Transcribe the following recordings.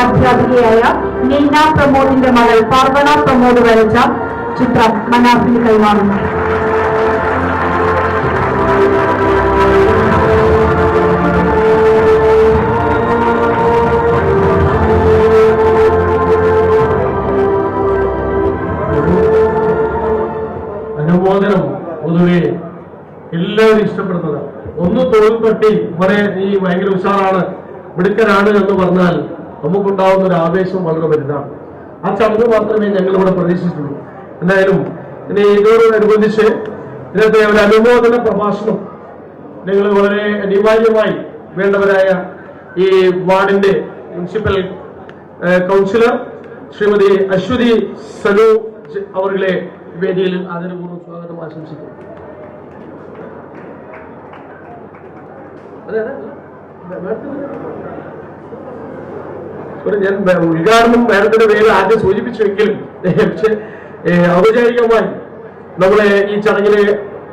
അധ്യാപികയായ നീന പ്രമോദിന്റെ മകൾ പാർവണ പ്രമോദ് വരച്ച ചിത്രം മനാഫിന് കൈമാറുന്നു. അനുമോദനം പൊതുവെ എല്ലാവരും ഇഷ്ടപ്പെടുന്നതാണ്. ഒന്ന് തോളിൽ തട്ടി പറയാൻ നീ ഭയങ്കര ഉഷാറാണ്, മിടുക്കനാണ് എന്ന് പറഞ്ഞാൽ നമുക്കുണ്ടാവുന്ന ഒരു ആവേശം വളരെ വലുതാണ്. ആ ചടങ്ങ് മാത്രമേ ഞങ്ങളിവിടെ പ്രതീക്ഷിച്ചുള്ളൂ. എന്തായാലും ഇനി ഇതോടനുബന്ധിച്ച് ഇന്നത്തെ ഒരു അനുമോദന പ്രഭാഷണം നിങ്ങൾ വളരെ അനിവാര്യമായി വേണ്ടവരായ ഈ വാർഡിന്റെ മുനിസിപ്പൽ കൗൺസിലർ ശ്രീമതി അശ്വതി സനു അവരുടെ വേദിയിൽ ആദരപൂർവ്വം സ്വാഗതം ആശംസിക്കുന്നു. ഞാൻ ഉദ്ഘാടനം മേഡത്തിന്റെ പേര് ആദ്യം സൂചിപ്പിച്ചുവെങ്കിലും പക്ഷെ ഔപചാരികമായി നമ്മളെ ഈ ചടങ്ങിലെ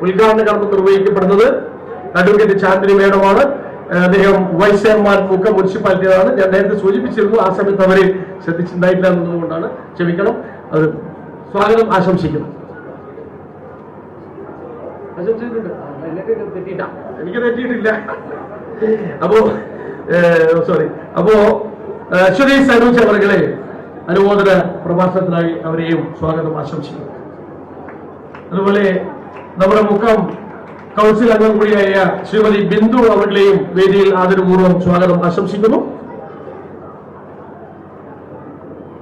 ഉദ്ഘാടന കർമ്മം നിർവഹിക്കപ്പെടുന്നത് അഡ്വക്കേറ്റ് ചാന്ദ്രി മേഡമാണ്. അദ്ദേഹം വൈസ് ചെയർമാൻ മുക്കം മുനിസിപ്പാലിറ്റിയാണ്. ഞാൻ നേരത്തെ സൂചിപ്പിച്ചിരുന്നു, ആ സമയത്ത് അവരെ ശ്രദ്ധിച്ചിട്ടുണ്ടായില്ല എന്നതുകൊണ്ടാണ്, ക്ഷമിക്കണം. അത് സ്വാഗതം ആശംസിക്കുന്നു. എനിക്ക് തെറ്റിയിട്ടില്ല. അപ്പോ അശ്വതി സനൂജ് അവരുടെ അനുമോദന പ്രഭാഷണത്തിനായി അവരെയും സ്വാഗതം ആശംസിക്കുന്നു. അതുപോലെ നമ്മുടെ മുക്കം കൗൺസിൽ അംഗം കൂടിയായ ശ്രീമതി ബിന്ദു അവരുടെയും വേദിയിൽ ആദരപൂർവ്വം സ്വാഗതം ആശംസിക്കുന്നു.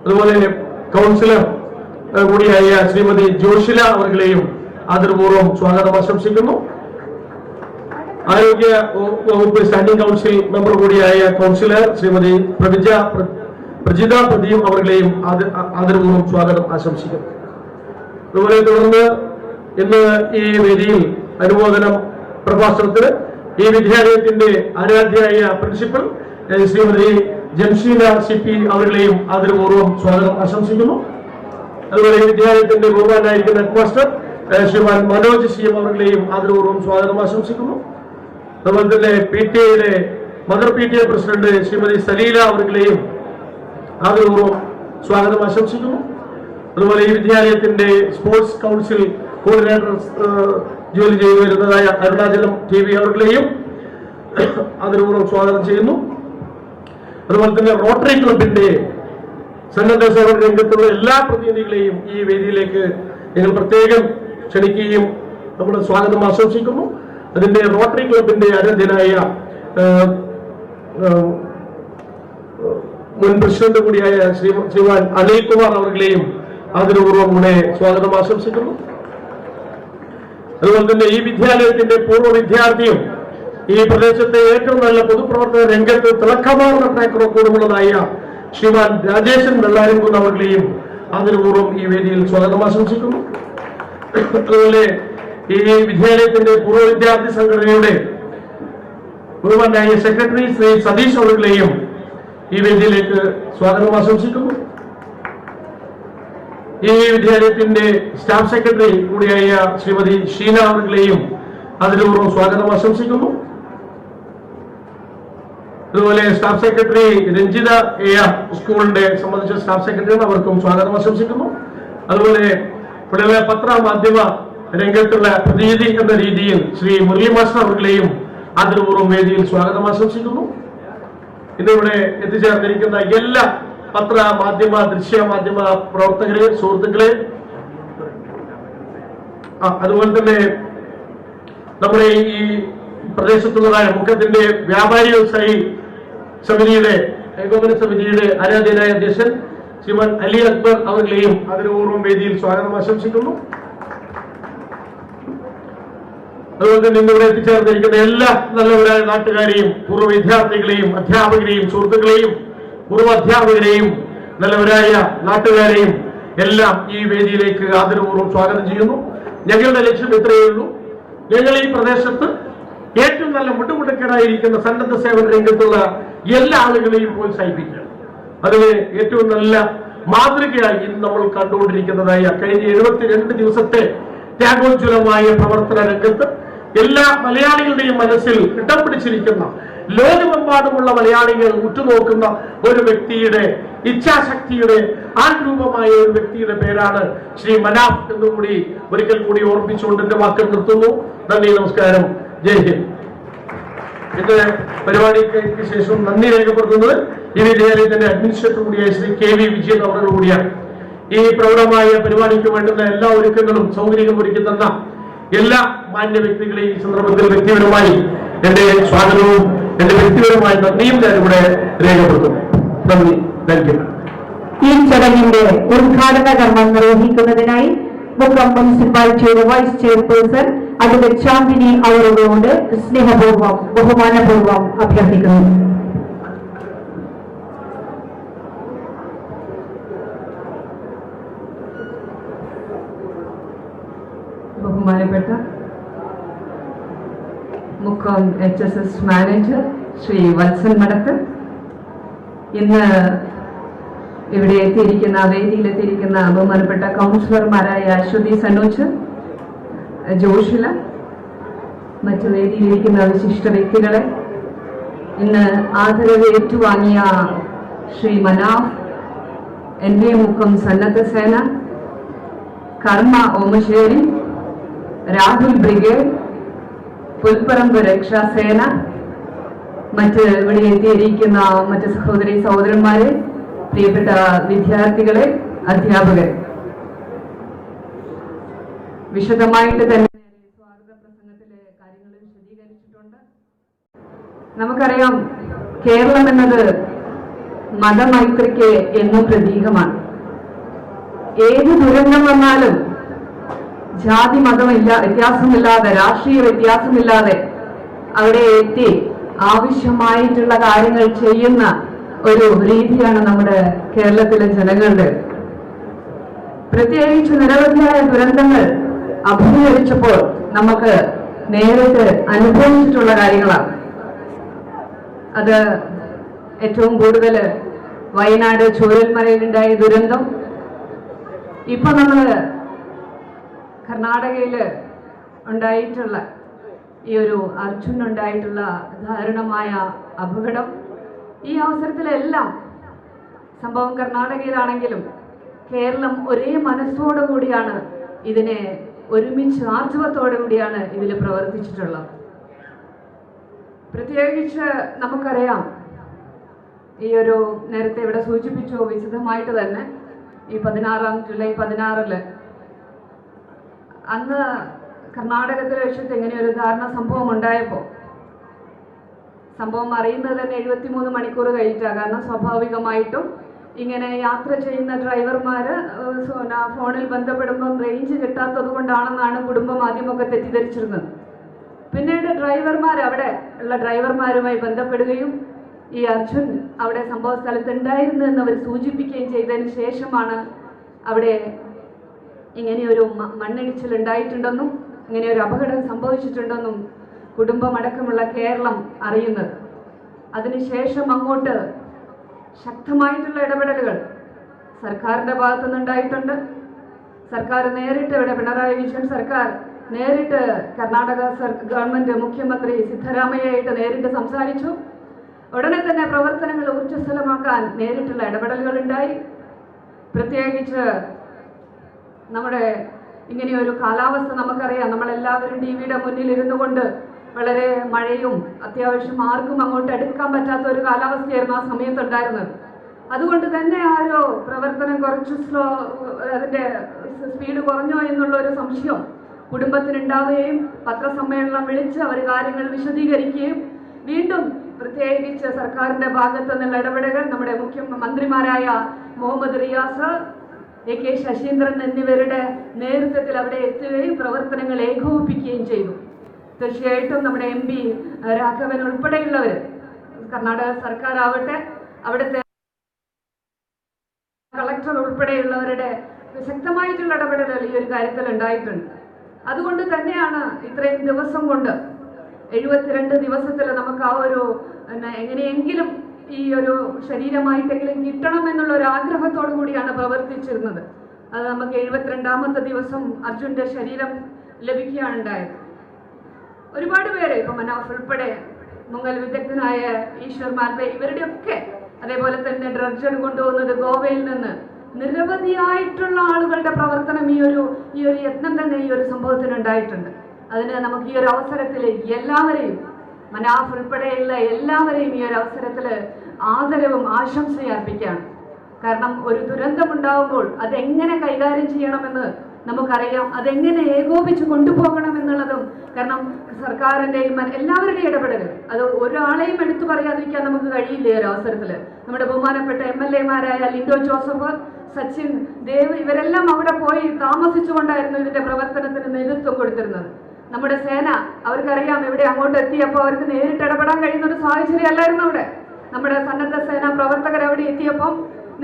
അതുപോലെ കൗൺസിലർ കൂടിയായ ശ്രീമതി ജോഷില അവരുടെയും ആദരപൂർവ്വം സ്വാഗതം ആശംസിക്കുന്നു. ആരോഗ്യ വകുപ്പ് സ്റ്റാൻഡിംഗ് കൗൺസിൽ മെമ്പർ കൂടിയായ കൗൺസിലർ ശ്രീമതി പ്രജിത പ്രദീപ് അവരുടെയും ആദരപൂർവ്വം സ്വാഗതം ആശംസിക്കുന്നു. അതുപോലെ തുടർന്ന് ഇന്ന് ഈ വേദിയിൽ അനുമോദനം പ്രഭാഷണത്തിന് ഈ വിദ്യാലയത്തിന്റെ ആരാധ്യയായ പ്രിൻസിപ്പൽ ശ്രീമതി ജംഷീന CP അവരുടെയും ആദരപൂർവ്വം സ്വാഗതം ആശംസിക്കുന്നു. അതുപോലെ ഈ വിദ്യാലയത്തിന്റെ ബഹുമാനായിരിക്കുന്ന ഹെഡ് മാസ്റ്റർ ശ്രീമാൻ മനോജ് CM അവരുടെയും ആദരപൂർവ്വം സ്വാഗതം ആശംസിക്കുന്നു. അതുപോലെ തന്നെ PTA mother PTA president Shrimati Saleela അവരുടെയും ആദരപൂർവ്വം സ്വാഗതം ആശംസിക്കുന്നു. അതുപോലെ ഈ വിദ്യാലയത്തിന്റെ സ്പോർട്സ് കൗൺസിൽ കോർഡിനേറ്റർ ജോലി ചെയ്തു വരുന്നതായ അരുണാചലം TV അവരുടെയും ആദരപൂർവ്വം സ്വാഗതം ചെയ്യുന്നു. അതുപോലെ തന്നെ റോട്ടറി ക്ലബിന്റെ സന്നദ്ധ സേവന രംഗത്തുള്ള എല്ലാ പ്രതിനിധികളെയും ഈ വേദിയിലേക്ക് ഞങ്ങൾ പ്രത്യേകം ക്ഷണിക്കുകയും നമ്മുടെ സ്വാഗതം ആശംസിക്കുന്നു. അതിന്റെ റോട്ടറി ക്ലബിന്റെ ആരാധ്യനായ മുൻ പ്രസിഡന്റ് കൂടിയായ ശ്രീമാൻ അനിൽകുമാർ അവരുടെയും ആദരപൂർവ്വം കൂടെ സ്വാഗതം ആശംസിക്കുന്നു. അതുപോലെ തന്നെ ഈ വിദ്യാലയത്തിന്റെ പൂർവ്വ വിദ്യാർത്ഥിയും ഈ പ്രദേശത്തെ ഏറ്റവും നല്ല പൊതുപ്രവർത്തന രംഗത്ത് തിളക്കമാർന്ന ട്രാക്ക് റെക്കോർഡുള്ളതായ ശ്രീമാൻ രാജേശൻ വെള്ളാരിക്കുന്ന് അവരുടെയും ആദരപൂർവ്വം ഈ വേദിയിൽ സ്വാഗതം ആശംസിക്കുന്നു. അതുപോലെ ഈ വിദ്യാലയത്തിന്റെ പൂർവ്വ വിദ്യാർത്ഥി സംഘടനയുടെ ബഹുമാനായ സെക്രട്ടറി ശ്രീ സതീഷ് അവരുടെയും ഈ വേദിയിലേക്ക് സ്വാഗതം ആശംസിക്കുന്നു. ഈ വിദ്യാലയത്തിന്റെ സ്റ്റാഫ് സെക്രട്ടറി കൂടിയായ ശ്രീമതി ഷീന അവരുടെയും ആദരപൂർവ്വം സ്വാഗതം ആശംസിക്കുന്നു. അതുപോലെ സ്റ്റാഫ് സെക്രട്ടറി രഞ്ജിത AR സ്കൂളിന്റെ സംബന്ധിച്ച സ്റ്റാഫ് സെക്രട്ടറിയാണ്, അവർക്കും സ്വാഗതം ആശംസിക്കുന്നു. അതുപോലെ ഇവിടെ പത്രമാധ്യമ രംഗത്തുള്ള പ്രതിനിധി എന്ന രീതിയിൽ ശ്രീ മുരളി മാസ്റ്റർ അവരുടെയും ആദരപൂർവ്വം വേദിയിൽ സ്വാഗതം ആശംസിക്കുന്നു. ഇന്നിവിടെ എത്തിച്ചേർന്നിരിക്കുന്ന എല്ലാ പത്രമാധ്യമ ദൃശ്യമാധ്യമ പ്രവർത്തകരെ, സുഹൃത്തുക്കളെ, അതുപോലെ തന്നെ നമ്മുടെ ഈ പ്രദേശത്തുള്ളതായ മുഖത്തിന്റെ വ്യാപാരി വ്യവസായി സമിതിയുടെ ഏകോപന സമിതിയുടെ ആരാധ്യനായ അധ്യക്ഷൻ ശ്രീമാൻ അലി അക്ബർ അവരുടെയും ആദരപൂർവ്വം വേദിയിൽ സ്വാഗതം ആശംസിക്കുന്നു. അതുപോലെ തന്നെ ഇന്നിവിടെ എത്തിച്ചേർന്നിരിക്കുന്ന എല്ലാ നല്ലവരായ നാട്ടുകാരെയും പൂർവ്വ വിദ്യാർത്ഥികളെയും അധ്യാപകരെയും സുഹൃത്തുക്കളെയും പൂർവ്വ അധ്യാപകരെയും നല്ലവരായ നാട്ടുകാരെയും എല്ലാം ഈ വേദിയിലേക്ക് ആദരപൂർവ്വം സ്വാഗതം ചെയ്യുന്നു. ഞങ്ങളുടെ ലക്ഷ്യം ഇത്രയേ ഉള്ളൂ. ഞങ്ങൾ ഈ പ്രദേശത്ത് ഏറ്റവും നല്ല മുട്ടുമുട്ടക്കരായിരിക്കുന്ന സന്നദ്ധ സേവന രംഗത്തുള്ള എല്ലാ ആളുകളെയും പ്രോത്സാഹിപ്പിക്കുക. അതിന് ഏറ്റവും നല്ല മാതൃകയായി ഇന്ന് നമ്മൾ കണ്ടുകൊണ്ടിരിക്കുന്നതായ കഴിഞ്ഞ 72 ദിവസത്തെ ത്യാഗോജ്വലമായ പ്രവർത്തന രംഗത്ത് എല്ലാ മലയാളികളുടെയും മനസ്സിൽ ഇടം പിടിച്ചിരിക്കുന്ന ലോകമെമ്പാടുമുള്ള മലയാളികൾ ഉറ്റുനോക്കുന്ന ഒരു വ്യക്തിയുടെ ഇച്ഛാശക്തിയുടെ ആൻരൂപമായ ഒരു വ്യക്തിയുടെ പേരാണ് ശ്രീ മനാഫ് എന്നുകൂടി ഒരിക്കൽ കൂടി ഓർമ്മിച്ചുകൊണ്ട് എന്റെ വാക്കുകൾ നിർത്തുന്നു. നന്ദി, നമസ്കാരം, ജയ് ഹിന്ദ്. ഇന്ന് പരിപാടിക്ക് ശേഷം നന്ദി രേഖപ്പെടുത്തുന്നത് ഈ വിദ്യാലയത്തിന്റെ അഡ്മിനിസ്ട്രേറ്റർ കൂടിയായ ശ്രീ KV വിജയൻ അവരുടെ കൂടിയാണ്. ഈ പ്രൗഢമായ പരിപാടിക്ക് വേണ്ടുന്ന എല്ലാ ഒരുക്കങ്ങളും സൗകര്യങ്ങളും ഒരുക്കി തന്ന എല്ലാ മാന്യ വ്യക്തികളെയും ഈ സന്ദർഭത്തിൽ വ്യക്തിപരമായി എന്റെ സ്വാഗതവും എന്റെ വ്യക്തിപരമായ നന്ദിയും ഞാനിവിടെ രേഖപ്പെടുത്തുന്നു. നന്ദി, താങ്ക് യു. ഈ ചടങ്ങിന്റെ ഉദ്ഘാടന കർമ്മം നിർവഹിക്കുന്നതിനായി മുക്കം മുനിസിപ്പാലിറ്റിയുടെ വൈസ് ചെയർപേഴ്സൺ അഡ്വക്കേറ്റ് ചാന്ദിനി അവരോട് സ്നേഹപൂർവ്വം ബഹുമാനപൂർവ്വം അഭ്യർത്ഥിക്കുന്നു. ബഹുമാനപ്പെട്ട മുക്കം HSS മാനേജർ ശ്രീ വത്സൻ മടത്ത്, ഇന്ന് ഇവിടെ എത്തിയിരിക്കുന്ന വേദിയിലെത്തിയിരിക്കുന്ന ബഹുമാനപ്പെട്ട കൗൺസിലർമാരായ അശ്വതി സനോജ്, ജോഷില, മറ്റു വേദിയിലിരിക്കുന്ന വിശിഷ്ട വ്യക്തികളെ, ഇന്ന് ആദരവ് ഏറ്റുവാങ്ങിയ ശ്രീ മനാഫ്, NVA മുക്കം സന്നദ്ധ സേന, കർമ്മ ഓമശ്ശേരി, രാഹുൽ ബ്രിഗേഡ്, പുൽപ്പറമ്പ് രക്ഷാസേന, മറ്റ് ഇവിടെ എത്തിയിരിക്കുന്ന മറ്റ് സഹോദരി സഹോദരന്മാരെ, പ്രിയപ്പെട്ട വിദ്യാർത്ഥികളെ, അധ്യാപകരെ, വിശദമായിട്ട് തന്നെ സ്വാഗത പ്രസംഗത്തിലെ കാര്യങ്ങൾ വിശദീകരിച്ചിട്ടുണ്ട്. നമുക്കറിയാം, കേരളം എന്നത് മതമൈത്രിക്ക് എന്നും പ്രതീകമാണ്. ഏത് ദുരന്തം വന്നാലും ജാതി മതമില്ല വ്യത്യാസമില്ലാതെ, രാഷ്ട്രീയ വ്യത്യാസമില്ലാതെ അവിടെ എത്തി ആവശ്യമായിട്ടുള്ള കാര്യങ്ങൾ ചെയ്യുന്ന ഒരു രീതിയാണ് നമ്മുടെ കേരളത്തിലെ ജനങ്ങളുടെ. പ്രത്യേകിച്ച് നിരവധിയായ ദുരന്തങ്ങൾ അഭിമുഖീകരിച്ചപ്പോൾ നമുക്ക് നേരിട്ട് അനുഭവിച്ചിട്ടുള്ള കാര്യങ്ങളാണ്. അത് ഏറ്റവും കൂടുതൽ വയനാട് ചൂരൽമലയിലുണ്ടായ ദുരന്തം, ഇപ്പൊ നമ്മൾ കർണാടകയില് ഉണ്ടായിട്ടുള്ള ഈ ഒരു അർജുനുണ്ടായിട്ടുള്ള ദാരുണമായ അപകടം, ഈ അവസരത്തിലെല്ലാം സംഭവം കർണാടകയിലാണെങ്കിലും കേരളം ഒരേ മനസ്സോടു കൂടിയാണ് ഇതിനെ ഒരുമിച്ച് ആർജവത്തോടു കൂടിയാണ് ഇതിൽ പ്രവർത്തിച്ചിട്ടുള്ളത്. പ്രത്യേകിച്ച് നമുക്കറിയാം, ഈ ഒരു നേരത്തെ ഇവിടെ സൂചിപ്പിച്ചു വിശദമായിട്ട് തന്നെ, ഈ ജൂലൈ 16 അന്ന് കർണാടകത്തിൽ വെച്ചിട്ട് ഇങ്ങനെയൊരു ദാരുണ സംഭവം ഉണ്ടായപ്പോൾ, സംഭവം അറിയുന്നത് തന്നെ 73 മണിക്കൂർ കഴിഞ്ഞിട്ടാണ്. കാരണം സ്വാഭാവികമായിട്ടും ഇങ്ങനെ യാത്ര ചെയ്യുന്ന ഡ്രൈവർമാര് ഫോണിൽ ബന്ധപ്പെടുമ്പം റേഞ്ച് കിട്ടാത്തത് കൊണ്ടാണെന്നാണ് കുടുംബം ആദ്യമൊക്കെ തെറ്റിദ്ധരിച്ചിരുന്നത്. പിന്നീട് അവിടെ ഉള്ള ഡ്രൈവർമാരുമായി ബന്ധപ്പെടുകയും ഈ അർജുൻ അവിടെ സംഭവ സ്ഥലത്ത് ഉണ്ടായിരുന്നു എന്ന് അവർ സൂചിപ്പിക്കുകയും ചെയ്തതിന് ശേഷമാണ് അവിടെ ഇങ്ങനെയൊരു മണ്ണിടിച്ചിൽ ഉണ്ടായിട്ടുണ്ടെന്നും ഇങ്ങനെയൊരു അപകടം സംഭവിച്ചിട്ടുണ്ടെന്നും കുടുംബമടക്കമുള്ള കേരളം അറിയുന്നത്. അതിനുശേഷം അങ്ങോട്ട് ശക്തമായിട്ടുള്ള ഇടപെടലുകൾ സർക്കാരിൻ്റെ ഭാഗത്തുനിന്നുണ്ടായിട്ടുണ്ട്. സർക്കാർ നേരിട്ട് ഇവിടെ പിണറായി വിജയൻ സർക്കാർ നേരിട്ട് കർണാടക ഗവൺമെന്റ് മുഖ്യമന്ത്രി സിദ്ധരാമയ്യയായിട്ട് നേരിട്ട് സംസാരിച്ചു. ഉടനെ തന്നെ പ്രവർത്തനങ്ങൾ ഊർജ്ജസ്വലമാക്കാൻ നേരിട്ടുള്ള ഇടപെടലുകൾ ഉണ്ടായി. പ്രത്യേകിച്ച് നമ്മുടെ ഇങ്ങനെയൊരു കാലാവസ്ഥ നമുക്കറിയാം. നമ്മളെല്ലാവരും ടിവിയുടെ മുന്നിൽ ഇരുന്നു കൊണ്ട് വളരെ മഴയും അത്യാവശ്യം ആർക്കും അങ്ങോട്ട് എടുക്കാൻ പറ്റാത്ത ഒരു കാലാവസ്ഥയായിരുന്നു ആ സമയത്തുണ്ടായിരുന്നത്. അതുകൊണ്ട് തന്നെ ആരോ പ്രവർത്തനം കുറച്ച് അതിൻ്റെ സ്പീഡ് കുറഞ്ഞോ എന്നുള്ള ഒരു സംശയം കുടുംബത്തിനുണ്ടാവുകയും പത്രസമ്മേളനം വിളിച്ച് അവർ കാര്യങ്ങൾ വിശദീകരിക്കുകയും വീണ്ടും പ്രത്യേകിച്ച് സർക്കാരിൻ്റെ ഭാഗത്തു നിന്നുള്ള ഇടപെടലുകൾ നമ്മുടെ മുഖ്യമന്ത്രിമാരായ മുഹമ്മദ് റിയാസ്, AK ശശീന്ദ്രൻ എന്നിവരുടെ നേതൃത്വത്തിൽ അവിടെ എത്തുകയും പ്രവർത്തനങ്ങൾ ഏകോപിപ്പിക്കുകയും ചെയ്തു. തീർച്ചയായിട്ടും നമ്മുടെ MP രാഘവൻ ഉൾപ്പെടെയുള്ളവർ, കർണാടക സർക്കാർ ആവട്ടെ, അവിടുത്തെ കളക്ടർ ഉൾപ്പെടെയുള്ളവരുടെ ശക്തമായിട്ടുള്ള ഇടപെടലുകൾ ഈ ഒരു കാര്യത്തിൽ ഉണ്ടായിട്ടുണ്ട്. അതുകൊണ്ട് തന്നെയാണ് ഇത്രയും ദിവസം കൊണ്ട് 72 ദിവസത്തിൽ നമുക്ക് ആ ഒരു എങ്ങനെയെങ്കിലും ഈ ഒരു ശരീരമായിട്ടെങ്കിലും കിട്ടണം എന്നുള്ള ഒരു ആഗ്രഹത്തോടു കൂടിയാണ് പ്രവർത്തിച്ചിരുന്നത്. അത് നമുക്ക് 72ാമത്തെ ദിവസം അർജുന്റെ ശരീരം ലഭിക്കുകയാണ് ഉണ്ടായത്. ഒരുപാട് പേര്, ഇപ്പൊ മനാഫ് ഉൾപ്പെടെ മുങ്ങൽ വിദഗ്ധനായ ഈശ്വർ മാൽവെ, ഇവരുടെയൊക്കെ, അതേപോലെ തന്നെ ഡ്രഡ്ജർ കൊണ്ടുപോകുന്നത് ഗോവയിൽ നിന്ന്, നിരവധിയായിട്ടുള്ള ആളുകളുടെ പ്രവർത്തനം ഈ ഒരു യത്നം തന്നെ ഈ ഒരു സംഭവത്തിന് ഉണ്ടായിട്ടുണ്ട്. അതിന് നമുക്ക് ഈ ഒരു അവസരത്തിൽ എല്ലാവരെയും, മനാഫ് ഉൾപ്പെടെയുള്ള എല്ലാവരെയും ഈ ഒരു അവസരത്തിൽ ആദരവും ആശംസയും അർപ്പിക്കുകയാണ്. കാരണം ഒരു ദുരന്തമുണ്ടാകുമ്പോൾ അതെങ്ങനെ കൈകാര്യം ചെയ്യണമെന്ന് നമുക്കറിയാം, അതെങ്ങനെ ഏകോപിച്ച് കൊണ്ടുപോകണം എന്നുള്ളതും. കാരണം സർക്കാരിൻ്റെയും എല്ലാവരുടെയും ഇടപെടൽ, അത് ഒരാളെയും എടുത്തു പറയാതിരിക്കാൻ നമുക്ക് കഴിയില്ല. ഈ ഒരു അവസരത്തിൽ നമ്മുടെ ബഹുമാനപ്പെട്ട MLA-മാരായ ലിൻഡോ ജോസഫ്, സച്ചിൻ ദേവ്, ഇവരെല്ലാം അവിടെ പോയി താമസിച്ചുകൊണ്ടായിരുന്നു ഇതിന്റെ പ്രവർത്തനത്തിന് നേതൃത്വം കൊടുത്തിരുന്നത്. നമ്മുടെ സേന, അവർക്കറിയാം ഇവിടെ അങ്ങോട്ട് എത്തിയപ്പോൾ അവർക്ക് നേരിട്ട് ഇടപെടാൻ കഴിയുന്ന ഒരു സാഹചര്യം അല്ലായിരുന്നു അവിടെ. നമ്മുടെ സന്നദ്ധ സേന പ്രവർത്തകർ അവിടെ എത്തിയപ്പോൾ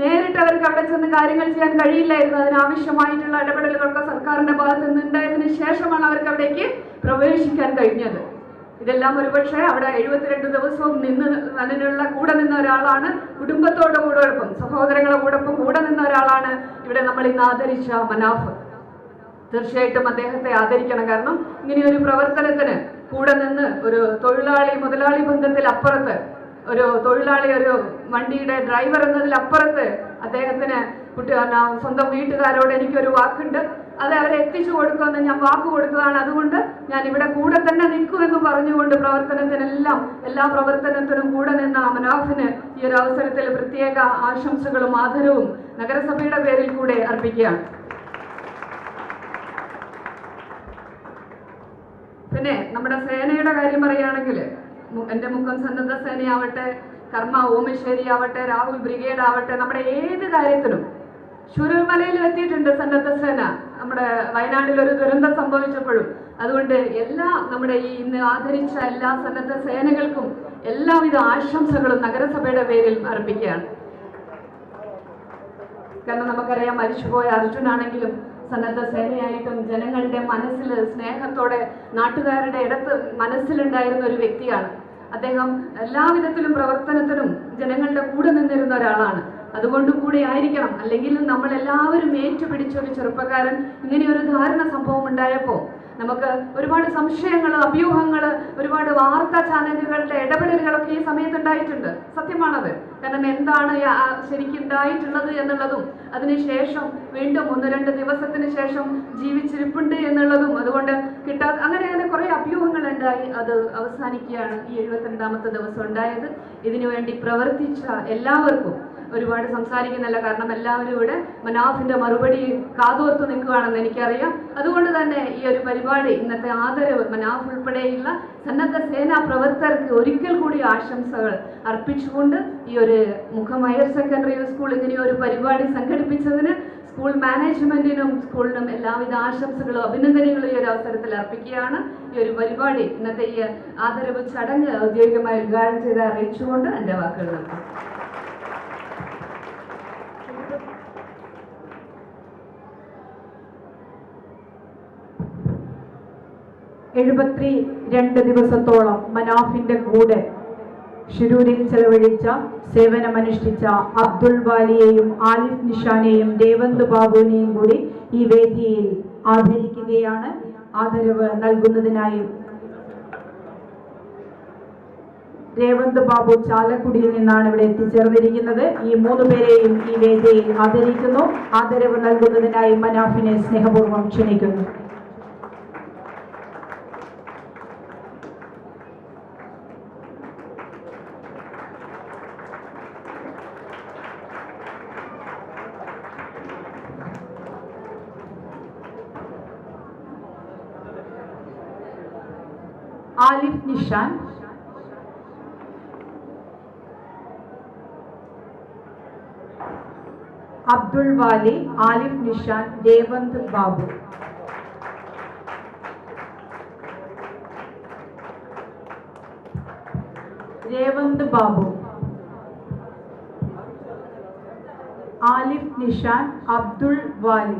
നേരിട്ട് അവർക്ക് അവിടെ ചെന്ന് കാര്യങ്ങൾ ചെയ്യാൻ കഴിയില്ലായിരുന്നു. അതിനാവശ്യമായിട്ടുള്ള ഇടപെടലുകളൊക്കെ സർക്കാരിന്റെ ഭാഗത്ത് നിന്നുണ്ടായതിനു ശേഷമാണ് അവർക്ക് അവിടേക്ക് പ്രവേശിക്കാൻ കഴിഞ്ഞത്. ഇതെല്ലാം ഒരുപക്ഷെ അവിടെ 72 ദിവസവും അതിനുള്ള കൂടെ നിന്ന ഒരാളാണ്, കുടുംബത്തോടെ കൂടൊപ്പം, സഹോദരങ്ങളെ കൂടെ നിന്ന ഒരാളാണ് ഇവിടെ നമ്മൾ ഇന്ന് ആദരിച്ച മനാഫ്. തീർച്ചയായിട്ടും അദ്ദേഹത്തെ ആദരിക്കണം. കാരണം ഇങ്ങനെയൊരു പ്രവർത്തനത്തിന് കൂടെ നിന്ന് ഒരു തൊഴിലാളി മുതലാളി ബന്ധത്തിൽ അപ്പുറത്ത്, ഒരു തൊഴിലാളി, ഒരു വണ്ടിയുടെ ഡ്രൈവർ എന്നതിലപ്പുറത്ത് അദ്ദേഹത്തിന് സ്വന്തം വീട്ടുകാരോട് എനിക്കൊരു വാക്കുണ്ട്, അത് അവരെ എത്തിച്ചു കൊടുക്കുമെന്ന് ഞാൻ വാക്ക് കൊടുത്തതാണ്, അതുകൊണ്ട് ഞാൻ ഇവിടെ കൂടെ തന്നെ നിൽക്കുമെന്ന് പറഞ്ഞുകൊണ്ട് എല്ലാ പ്രവർത്തനത്തിനും കൂടെ നിന്ന മനാഫിന് ഈ ഒരു അവസരത്തിൽ പ്രത്യേക ആശംസകളും ആദരവും നഗരസഭയുടെ പേരിൽ കൂടെ അർപ്പിക്കുകയാണ്. പിന്നെ നമ്മുടെ സേനയുടെ കാര്യം പറയുകയാണെങ്കിൽ, എൻ്റെ മുക്കം സന്നദ്ധ സേനയാവട്ടെ, കർമ്മ ഓമശ്ശേരി ആവട്ടെ, രാഹുൽ ബ്രിഗേഡ് ആവട്ടെ, നമ്മുടെ ഏത് കാര്യത്തിനും ശൂരൽമലയിൽ എത്തിയിട്ടുണ്ട് സന്നദ്ധ സേന. നമ്മുടെ വയനാട്ടിൽ ഒരു ദുരന്തം സംഭവിച്ചപ്പോഴും. അതുകൊണ്ട് നമ്മുടെ ഈ ഇന്ന് ആദരിച്ച എല്ലാ സന്നദ്ധ സേനകൾക്കും എല്ലാവിധ ആശംസകളും നഗരസഭയുടെ പേരിൽ അർപ്പിക്കുകയാണ്. കാരണം നമുക്കറിയാം, മരിച്ചുപോയ അർജുനാണെങ്കിലും സന്നദ്ധ സേനയായിട്ടും ജനങ്ങളുടെ മനസ്സിൽ സ്നേഹത്തോടെ, നാട്ടുകാരുടെ മനസ്സിലുണ്ടായിരുന്ന ഒരു വ്യക്തിയാണ് അദ്ദേഹം. എല്ലാവിധത്തിലും പ്രവർത്തനത്തിനും ജനങ്ങളുടെ കൂടെ നിന്നിരുന്ന ഒരാളാണ്. അതുകൊണ്ട് കൂടി ആയിരിക്കണം, അല്ലെങ്കിൽ നമ്മൾ എല്ലാവരും ഏറ്റുപിടിച്ച ഒരു ചെറുപ്പക്കാരൻ ഇങ്ങനെയൊരു ധാരണ സംഭവം ഉണ്ടായപ്പോൾ നമുക്ക് ഒരുപാട് സംശയങ്ങൾ, അഭ്യൂഹങ്ങൾ, ഒരുപാട് വാർത്താ ചാനലുകളുടെ ഇടപെടലുകളൊക്കെ ഈ സമയത്ത് ഉണ്ടായിട്ടുണ്ട്. സത്യമാണത്. കാരണം എന്താണ് ശരിക്കും ഉണ്ടായിട്ടുള്ളത് എന്നുള്ളതും അതിനുശേഷം വീണ്ടും 1-2 ദിവസത്തിന് ശേഷം ജീവിച്ചിരിപ്പുണ്ട് എന്നുള്ളതും അതുകൊണ്ട് അങ്ങനെ കുറെ അഭ്യൂഹങ്ങൾ ഉണ്ടായി. അത് അവസാനിക്കുകയാണ് ഈ 72ാമത്തെ ദിവസം ഉണ്ടായത്. ഇതിനുവേണ്ടി പ്രവർത്തിച്ച എല്ലാവർക്കും ഒരുപാട് സംസാരിക്കുന്നില്ല, കാരണം എല്ലാവരും ഇവിടെ മനാഫിന്റെ മറുപടി കാതോർത്ത് നിൽക്കുകയാണെന്ന് എനിക്കറിയാം. അതുകൊണ്ട് തന്നെ ഈ ഒരു പരിപാടി, ഇന്നത്തെ ആദരവ് മനാഫ് ഉൾപ്പെടെയുള്ള സന്നദ്ധ സേനാ പ്രവർത്തകർക്ക് ഒരിക്കൽ കൂടി ആശംസകൾ അർപ്പിച്ചുകൊണ്ട് ഈ ഒരു മുക്കം ഹയർ സെക്കൻഡറി സ്കൂൾ ഇങ്ങനെയൊരു പരിപാടി സംഘടിപ്പിച്ചതിന് സ്കൂൾ മാനേജ്മെന്റിനും സ്കൂളിനും എല്ലാവിധ ആശംസകളും അഭിനന്ദനങ്ങളും ഈ ഒരു അവസരത്തിൽ അർപ്പിക്കുകയാണ്. ഈ ഒരു പരിപാടി, ഇന്നത്തെ ഈ ആദരവ് ചടങ്ങ് ഔദ്യോഗികമായി ഉദ്ഘാടനം ചെയ്ത് അറിയിച്ചുകൊണ്ട് എൻ്റെ വാക്കുകൾ നിർത്താം. 72 ദിവസത്തോളം മനാഫിന്റെ കൂടെ ഷിരൂരിൽ ചെലവഴിച്ച, സേവനമനുഷ്ഠിച്ച അബ്ദുൾ വാലിയെയും ആലിഫ് നിഷാനെയും ദേവന്ത് ബാബുവിനെയും കൂടി ഈ വേദിയിൽ ആദരിക്കുകയാണ്. ആദരവ് നൽകുന്നതിനായി രേവന്ത് ബാബു ചാലക്കുടിയിൽ നിന്നാണ് ഇവിടെ എത്തിച്ചേർന്നിരിക്കുന്നത്. ഈ 3 പേരെയും ഈ വേദിയിൽ ആദരിക്കുന്നു. ആദരവ് നൽകുന്നതിനായി മനാഫിനെ സ്നേഹപൂർവ്വം ക്ഷണിക്കുന്നു. ആലിഫ് നിഷാൻ, അബ്ദുൾ വാലി, ആലിഫ് നിഷാൻ, ദേവന്ത് ബാബു. രേവന്ത് ബാബു, ആലിഫ് നിഷാൻ, അബ്ദുൾ വാലി.